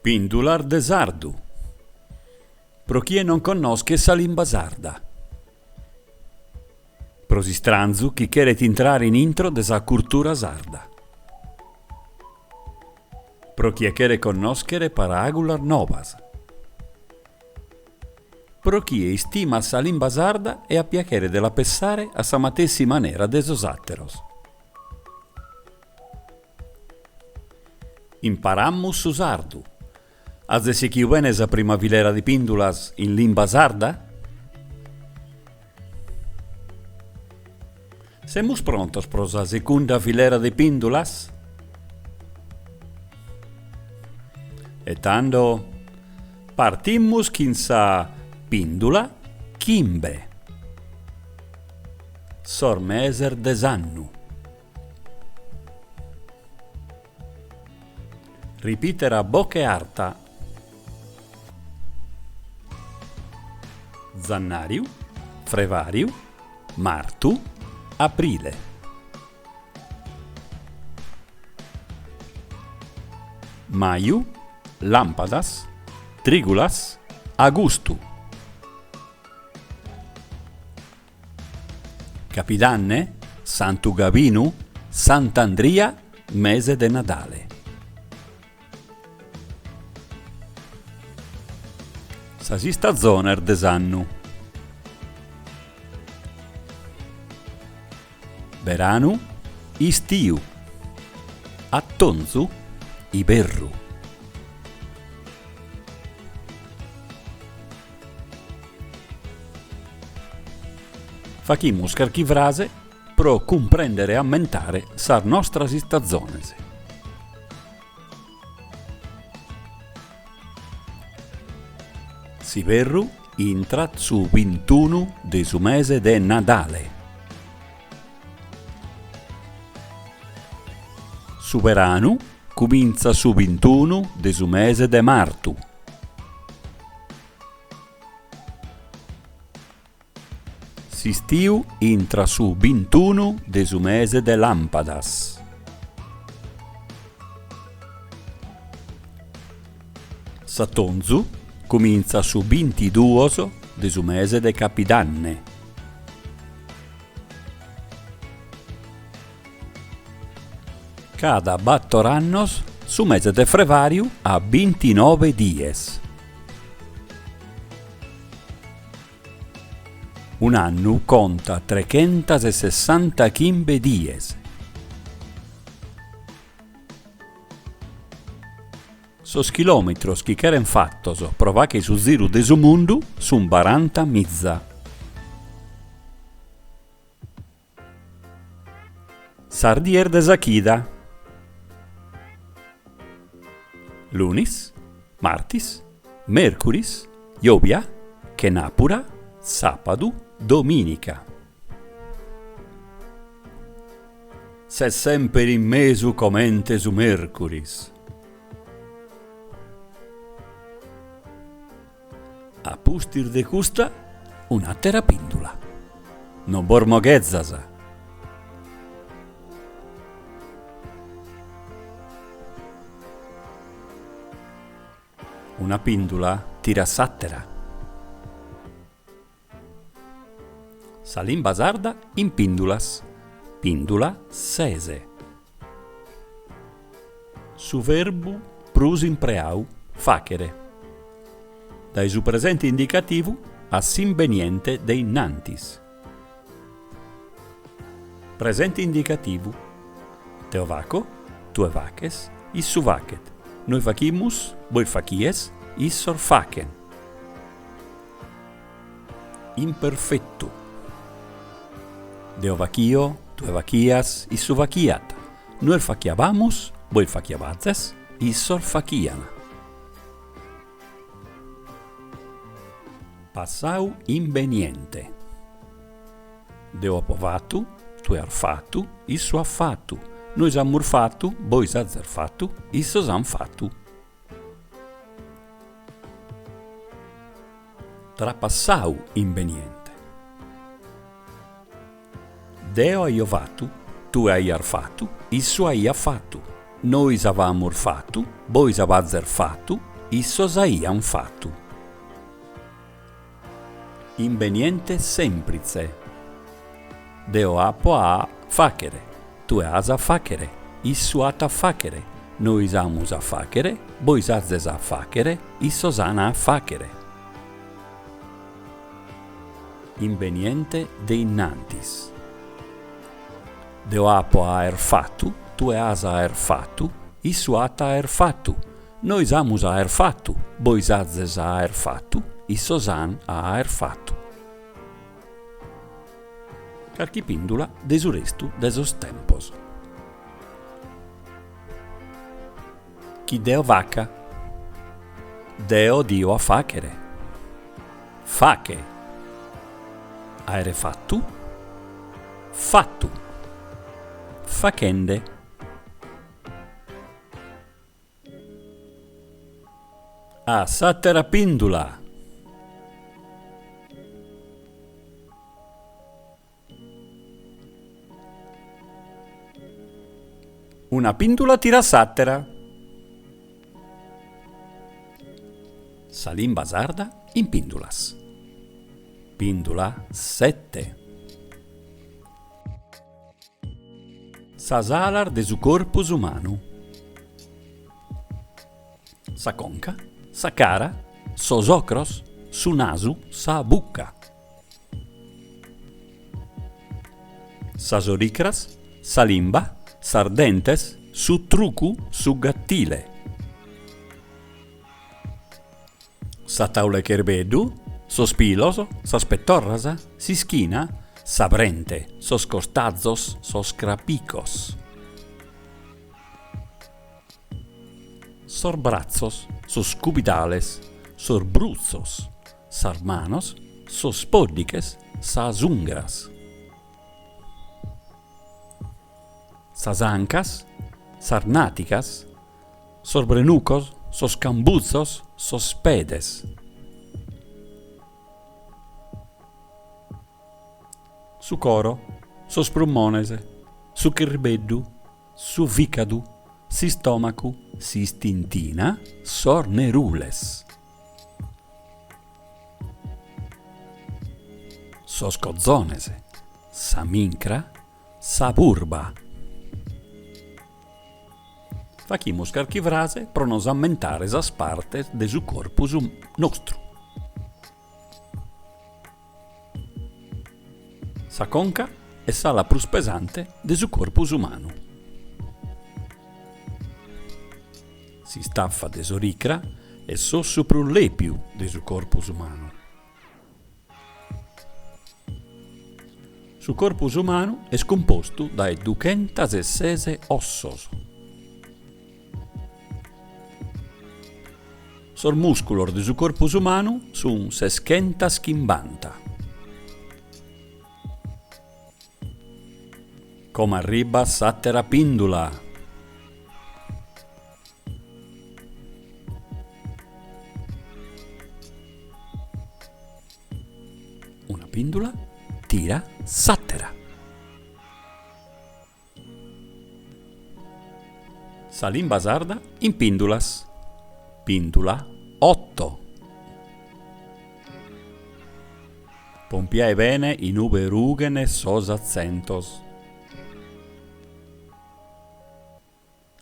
Pindular de sardu. Pro chi non conosce sa limba sarda. Pro si stranzu chi cheret entrare in intro de sa cultura sarda. Pro chi cheret conoscere paragular novas. Pro chi istima sa limba sarda e a piacere della pensare a sa matessi manera de sos atteros. Imparammus su sardu. Aze si chi uene sa prima filera di pindulas in limba sarda? Semus prontos pro sa secunda filera di pindulas? E tando partimmus chin sa pindula chimbe. Sor meser desannu. Ripitera bocche arta. Zannariu, Frevariu, Martu, Aprile. Maiu, Lampadas, Trigulas, Agustu. Capidanne, Santu Gavinu, Sant'Andria, mese de Natale. Sa sista zona desannu. Veranu, istiu. Attonzu, iberru. Fachimus carchi frase pro comprendere e ammentare sa nostra stagione. Siberru intrat su 21 de su mese de Natale. Su veranu comincia su 21 de su mese de Martu. S'istiu intra su 21 de su mese de Lampadas. S'atonzu comincia su 22 de su mese de Capidanne. Cada battorannos su mese de Frevariu a 29 dies. Un anno conta 365 dies. Sos chilometros chi cheren fattos pro vache su ziru de su mundu sun 40 mizza. Sardier de Sachida. Lunis, martis, mercuris, iobia, chenapura, sapadu, dominica. Se semper in mesu comente su mercuris. A pustir de custa un'attera pindula. Non bormoghezzasa. Una pindula tira sattera. Salim basarda in pindulas. Pindula sese. Su verbu prus in preau facere. Dai su presente indicativo a sinveniente dei nantis. Presente indicativo. Teo vaco, tue vaques, issu vacet. Noi facimus, voi facies, issor facen. Imperfetto. Deo vachio, tue vachias, issu vachiat. Noi faciabamus, voi faciabazes, issor faciana. Passau inveniente. Deo apovatu, tue arfatu, issu affatu. Noi s'amur fatu, voi s'azzerfatu, isso s'han fatu. Trapassau inveniente. Deo aiovatu, tu hai arfatu, isso hai affatu. Noi s'avamur fatu, voi s'avazzerfatu, issos aian fatu. Inveniente semplice. Deo apo a facere, tu as a facere, issu at a facere, nois amus a facere, bois azes a facere, issos an a facere. Inveniente de innantis. Deo apo a fatu, tu as a fatu, issu at a fatu, nois amus a fatu, bois azes a fatu, issos an a fatu. Carchipindula desurestu desos tempos. Chi deo vaca, deo dio a facere, face, aere fattu, fattu, facende. A sattera pindula. Una pindula tira sattera. Salim basarda in pindulas. Pindula 7. Sa salar de su corpus umanu. Sa conca, sa cara, sos ocros, su nasu, sa bucca. Sas oricras, sa limba, sardentes, su trucu, su gattile. Sa taule cherbedu, sos pilos, sas pettorras, si schina, sa brente, sos costazos, sos crapicos. Sor brazzos, sos cubitales, sor bruzzos, sar manos, sos poddiques, sas ungras. Sas ancas, sarnáticas, sos brenucos, sos cambuzos, sos pedes. Su coro, sos prummonese, su chirbeddu, su vicadu, si stomacu, si stintina, sor nerules. Sos cozzonese, sa mincra, sa burba. Facimus carchi frase pro nos ammentare sas partes de su corpus nostru. Sa conca è sa prus pesante de su corpus umanu. Si staffa de soricra e su pro lepiu de su corpus umanu. Su corpus umanu è scomposto dae 206 ossos. Sor musculor de su corpus umanu sun 650. Come arriba sattera pindula. Una pindula tira sattera. Salim basarda in pindulas. Pindula 8. Pompiae bene in ube rugene sos accentos.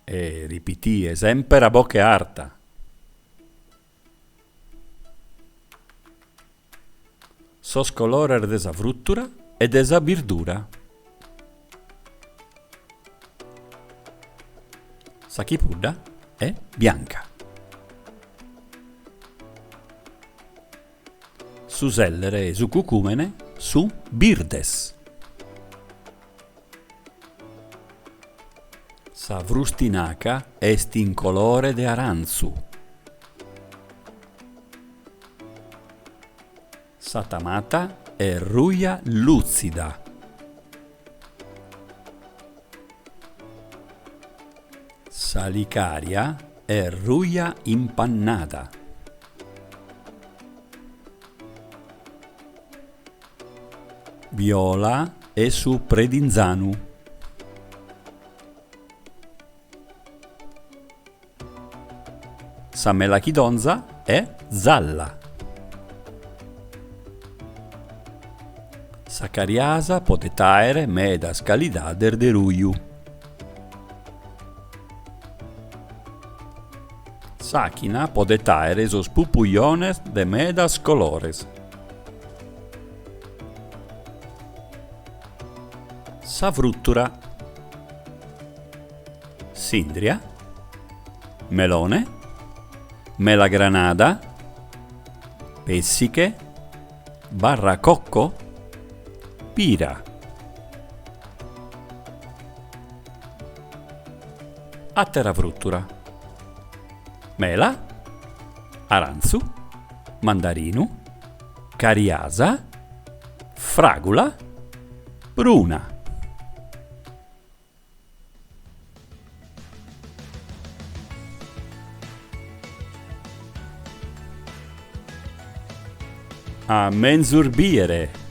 E ripitie sempre a bocche arta. Sos colorer de sa fruttura e de sa birdura. Sa chipudda è bianca. Su sellere e su cucumene su birdes. Sa frustinaca est in colore de aranzu. Sa tamata è ruia lucida. Sa licaria è ruia impannata. Viola e su predinzanu. Sa melachidonza è zalla. Sa cariasa pote taere meda scalidader de ruiu. Sachina pote taere sos pupullones de medas colores. Sa fruttura. Sindria, melone, melagranada, pessiche, barracocco, pira. Attera fruttura. Mela, aranzu, mandarinu, cariasa, fragula, bruna. A mensurbiere.